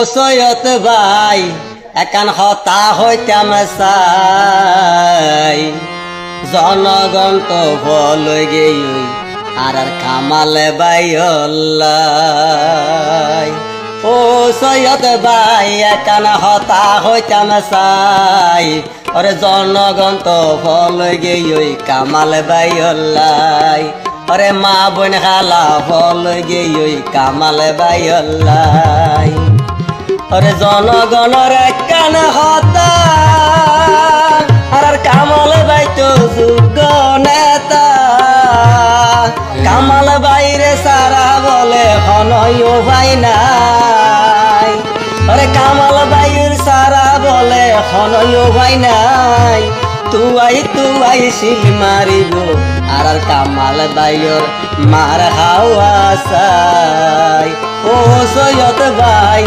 সৈয়দ ভাই একান হতা হইতাম চাই জনগণ তো বলই গেই আর কামালে বাইল্লাই ও সৈয়দ ভাই একান হতা হইতাম চাই ওরে জনগণ তো বলই গেই কামাল বাইল্লাই ওরে মা বোন খালা বলই গেই কামাল বাইল্লাই ওরে জনগণের কান হতা আর কামাল বাই তো যোগ্য নেতা কামাল বাইরে সারা বলে হনয়ও ভাই নাই ওরে কামাল বাইর সারা বলে হনয়ও ভাই নাই তুয়াই শিল মারিব আর কামাল বাইর মার হাওয়া চাই ও সৈয়দ ভাই